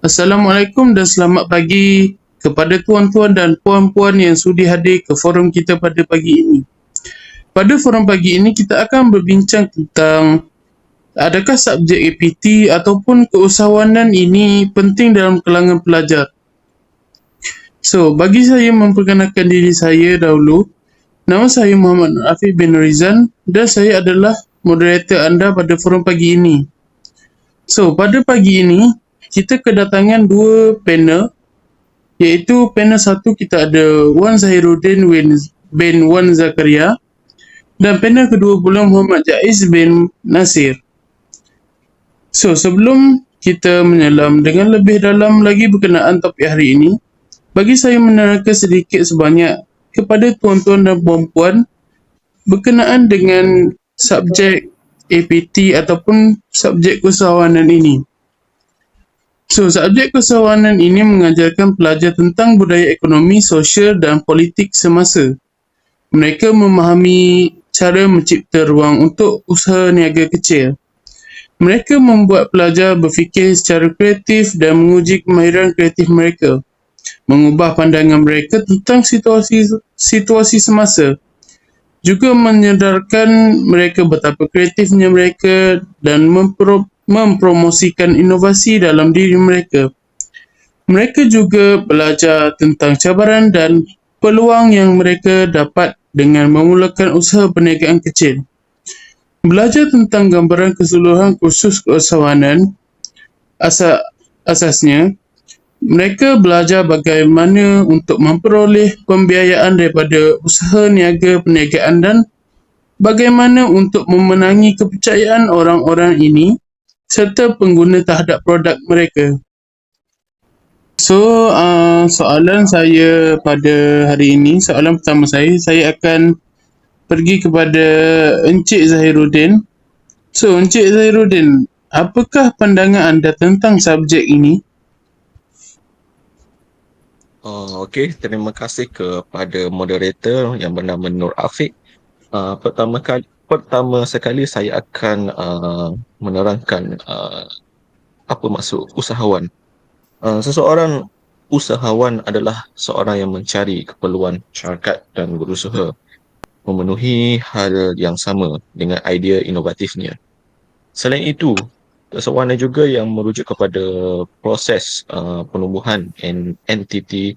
Assalamualaikum dan selamat pagi kepada tuan-tuan dan puan-puan yang sudi hadir ke forum kita pada pagi ini. Pada forum pagi ini kita akan berbincang tentang adakah subjek APT ataupun keusahawanan ini penting dalam kalangan pelajar. So, bagi saya memperkenalkan diri saya dahulu, nama saya Muhammad Afif bin Rizan dan saya adalah moderator anda pada forum pagi ini. So, pada pagi ini kita kedatangan dua panel, iaitu panel satu kita ada Wan Zahiruddin bin Wan Zakaria dan panel kedua pula Muhammad Jaiz bin Nasir. So, sebelum kita menyelam dengan lebih dalam lagi berkenaan topik hari ini, bagi saya menerangkan sedikit sebanyak kepada tuan-tuan dan puan-puan berkenaan dengan subjek APT ataupun subjek keusahawanan ini. So, subjek keusahawanan ini mengajarkan pelajar tentang budaya ekonomi, sosial dan politik semasa. Mereka memahami cara mencipta ruang untuk usaha niaga kecil. Mereka membuat pelajar berfikir secara kreatif dan menguji kemahiran kreatif mereka, mengubah pandangan mereka tentang situasi semasa. Juga menyedarkan mereka betapa kreatifnya mereka dan mempromosikan inovasi dalam diri mereka. Mereka juga belajar tentang cabaran dan peluang yang mereka dapat dengan memulakan usaha perniagaan kecil. Belajar tentang gambaran keseluruhan kursus keusahawanan, asasnya, mereka belajar bagaimana untuk memperoleh pembiayaan daripada usaha niaga perniagaan dan bagaimana untuk memenangi kepercayaan orang-orang ini serta pengguna terhadap produk mereka. So, soalan saya pada hari ini, soalan pertama saya akan pergi kepada Encik Zahiruddin. So, Encik Zahiruddin, apakah pandangan anda tentang subjek ini? Okey, terima kasih kepada moderator yang bernama Nur Afiq. Pertama sekali saya akan menerangkan apa maksud usahawan. Seseorang usahawan adalah seorang yang mencari keperluan masyarakat dan berusaha memenuhi hal yang sama dengan idea inovatifnya. Selain itu, usahawan juga yang merujuk kepada proses penumbuhan entiti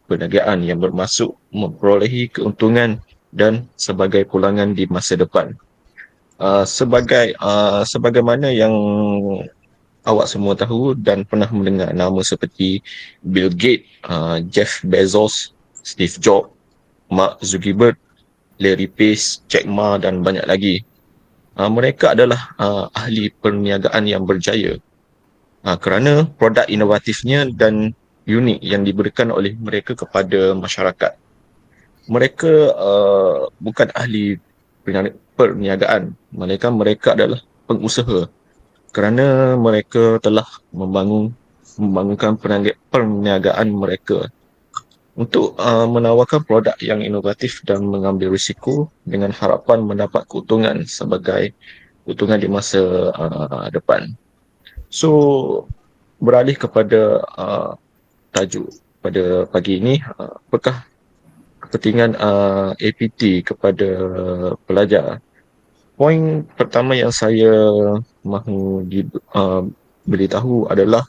perniagaan yang bermaksud memperolehi keuntungan dan sebagai pulangan di masa depan. Sebagaimana yang awak semua tahu dan pernah mendengar nama seperti Bill Gates, Jeff Bezos, Steve Jobs, Mark Zuckerberg, Larry Page, Jack Ma dan banyak lagi. Mereka adalah ahli perniagaan yang berjaya kerana produk inovatifnya dan unik yang diberikan oleh mereka kepada masyarakat. Mereka bukan ahli perniagaan, mereka adalah pengusaha kerana mereka telah membangunkan perniagaan mereka untuk menawarkan produk yang inovatif dan mengambil risiko dengan harapan mendapat keuntungan sebagai keuntungan di masa depan. So, beralih kepada tajuk pada pagi ini, apakah kepentingan APT kepada pelajar? Poin pertama yang saya mahu beritahu adalah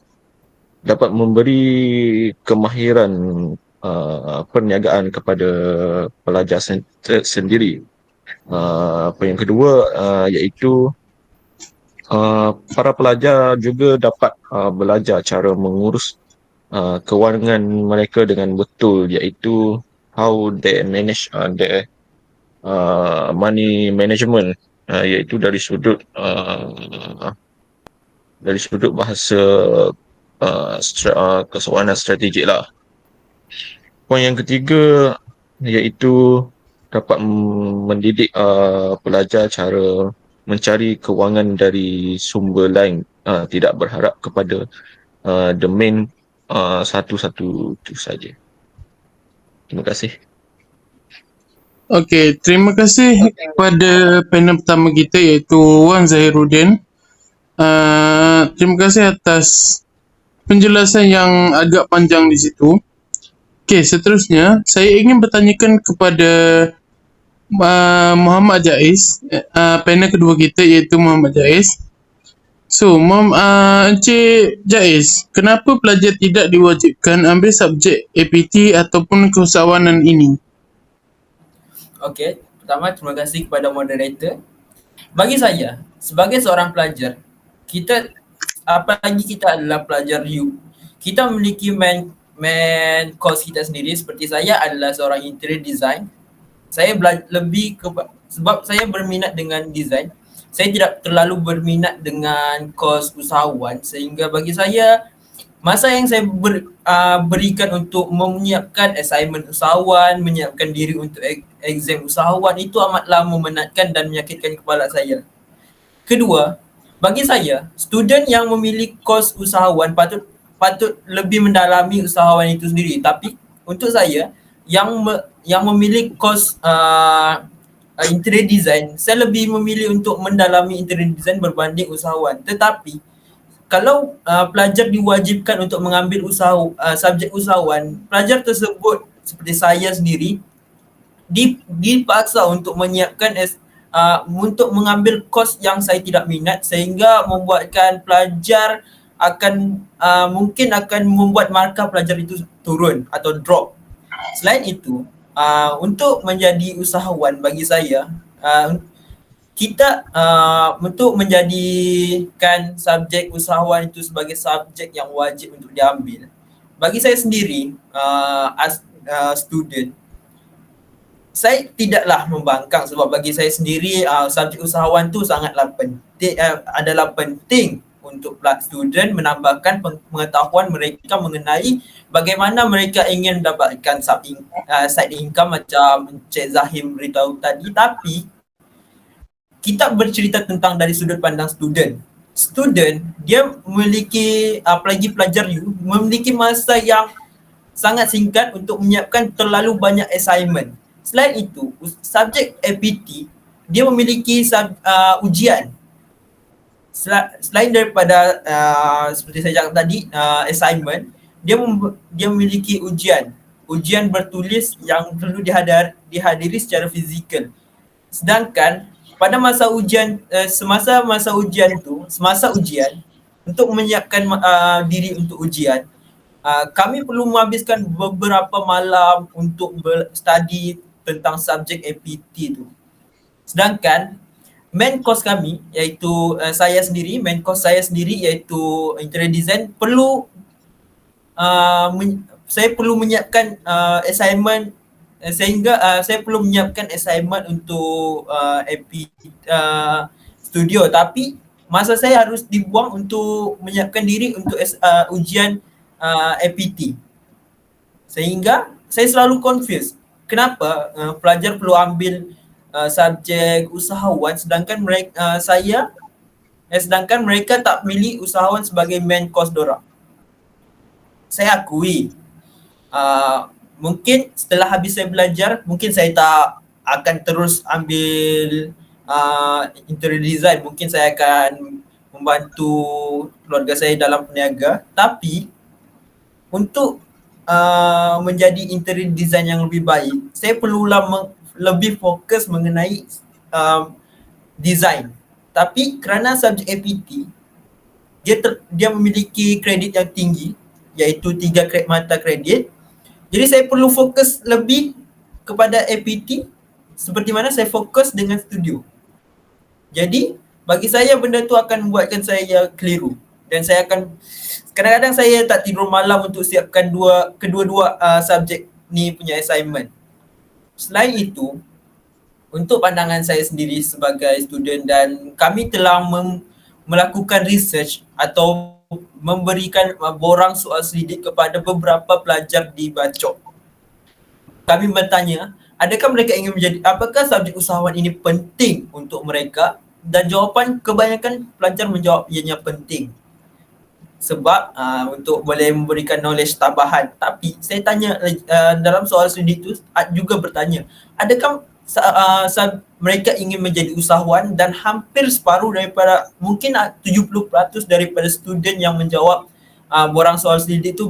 dapat memberi kemahiran perniagaan kepada pelajar sendiri. Poin yang kedua iaitu para pelajar juga dapat belajar cara mengurus kewangan mereka dengan betul, iaitu how they manage their money management, iaitu dari sudut bahasa keuangan strategik lah. Poin yang ketiga iaitu dapat mendidik pelajar cara mencari kewangan dari sumber lain, tidak berharap kepada domain satu-satu itu saja. Terima kasih. Okey, terima kasih kepada panel pertama kita iaitu Wan Zahiruddin. Terima kasih atas penjelasan yang agak panjang di situ. Okey, seterusnya saya ingin bertanyakan kepada Muhammad Jais, panel kedua kita iaitu Muhammad Jais. So, Encik Jais, kenapa pelajar tidak diwajibkan ambil subjek APT ataupun keusahawanan ini? Okey, pertama terima kasih kepada moderator. Bagi saya, sebagai seorang pelajar, kita apalagi kita adalah pelajar U, kita memiliki main course kita sendiri. Seperti saya adalah seorang interior design. Saya lebih sebab saya berminat dengan design. Saya tidak terlalu berminat dengan course usahawan, sehingga bagi saya masa yang saya berikan untuk menyiapkan assignment usahawan, menyiapkan diri untuk exam usahawan itu amatlah memenatkan dan menyakitkan kepala saya. Kedua, bagi saya, student yang memilih kos usahawan patut lebih mendalami usahawan itu sendiri. Tapi untuk saya yang memilih kos interior design, saya lebih memilih untuk mendalami interior design berbanding usahawan. Tetapi kalau pelajar diwajibkan untuk mengambil subjek usahawan, pelajar tersebut seperti saya sendiri dipaksa untuk menyiapkan untuk mengambil kos yang saya tidak minat, sehingga membuatkan pelajar mungkin akan membuat markah pelajar itu turun atau drop. Selain itu, untuk menjadi usahawan bagi saya, kita untuk menjadikan subjek usahawan itu sebagai subjek yang wajib untuk diambil. Bagi saya sendiri, as student, saya tidaklah membangkang sebab bagi saya sendiri subjek usahawan tu sangatlah penting, adalah penting untuk student menambahkan pengetahuan mereka mengenai bagaimana mereka ingin mendapatkan side income macam Cik Zahim beritahu tadi. Tapi kita bercerita tentang dari sudut pandang student. Student dia memiliki apalagi pelajar U memiliki masa yang sangat singkat untuk menyiapkan terlalu banyak assignment. Selain itu, subjek APT dia memiliki ujian. Selain daripada seperti saya cakap tadi, assignment, dia memiliki ujian bertulis yang perlu dihadiri secara fizikal. Sedangkan pada masa ujian, semasa ujian untuk menyiapkan diri untuk ujian, kami perlu menghabiskan beberapa malam untuk berstudy tentang subjek APT tu. Sedangkan main course kami iaitu main course saya sendiri iaitu interior design saya perlu menyiapkan assignment sehingga saya perlu menyiapkan assignment untuk studio, tapi masa saya harus dibuang untuk menyiapkan diri untuk ujian APT. Sehingga saya selalu confused. Kenapa pelajar perlu ambil subjek usahawan sedangkan mereka tak pilih usahawan sebagai main course dorang. Saya akui mungkin setelah habis saya belajar, mungkin saya tak akan terus ambil interior design. Mungkin saya akan membantu keluarga saya dalam peniaga. Tapi untuk menjadi interior design yang lebih baik, saya perlulah lebih fokus mengenai design. Tapi kerana subjek APT dia memiliki kredit yang tinggi iaitu 3 mata kredit, jadi saya perlu fokus lebih kepada APT seperti mana saya fokus dengan studio. Jadi bagi saya benda tu akan membuatkan saya keliru dan saya akan kadang-kadang saya tak tidur malam untuk siapkan kedua-dua subjek ni punya assignment. Selain itu, untuk pandangan saya sendiri sebagai student dan kami telah melakukan research atau memberikan borang soal selidik kepada beberapa pelajar di Bacok. Kami bertanya, apakah subjek usahawan ini penting untuk mereka? Dan jawapan kebanyakan pelajar menjawab ianya penting. Sebab untuk boleh memberikan knowledge tambahan. Tapi saya tanya dalam soal selidik itu juga bertanya, adakah mereka ingin menjadi usahawan? Dan hampir separuh daripada, mungkin 70% daripada student yang menjawab borang soal selidik tu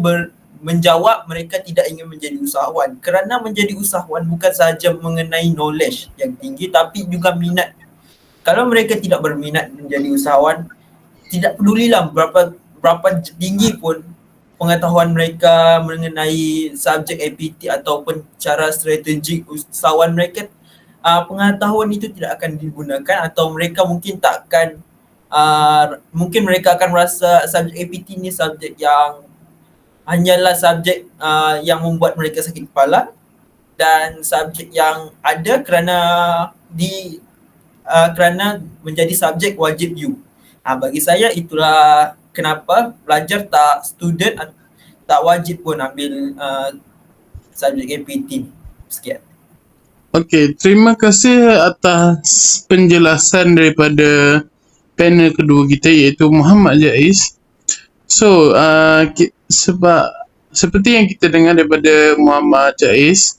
menjawab mereka tidak ingin menjadi usahawan, kerana menjadi usahawan bukan sahaja mengenai knowledge yang tinggi tapi juga minat. Kalau mereka tidak berminat menjadi usahawan, tidak pedulilah berapa tinggi pun pengetahuan mereka mengenai subjek APT ataupun cara strategik usahawan mereka, pengetahuan itu tidak akan digunakan, atau mereka mungkin takkan mungkin mereka akan merasa subjek APT ni subjek yang hanyalah subjek yang membuat mereka sakit kepala, dan subjek yang ada kerana menjadi subjek wajib U. Bagi saya itulah kenapa pelajar tak wajib pun ambil subjek APT. Sekian. Okey, terima kasih atas penjelasan daripada panel kedua kita iaitu Muhammad Jaiz. So, sebab seperti yang kita dengar daripada Muhammad Jaiz,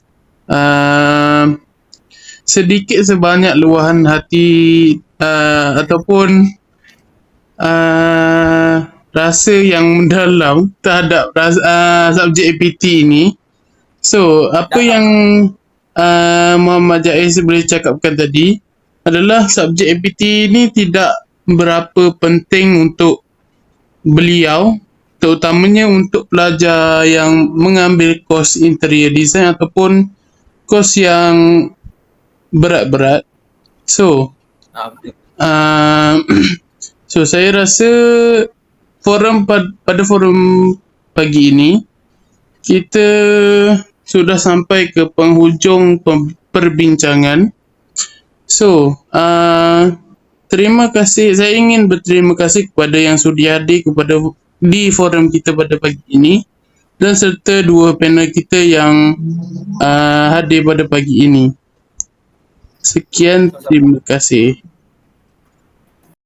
sedikit sebanyak luahan hati ataupun rasa yang mendalam terhadap subjek APT ini. So, apa yang Muhammad Jaiz boleh cakapkan tadi adalah subjek APT ini tidak berapa penting untuk beliau, terutamanya untuk pelajar yang mengambil kos interior design ataupun kos yang berat-berat. So, so saya rasa pada forum pagi ini kita sudah sampai ke penghujung perbincangan. So, terima kasih. Saya ingin berterima kasih kepada yang sudi hadir di forum kita pada pagi ini, dan serta dua panel kita yang hadir pada pagi ini. Sekian, terima kasih.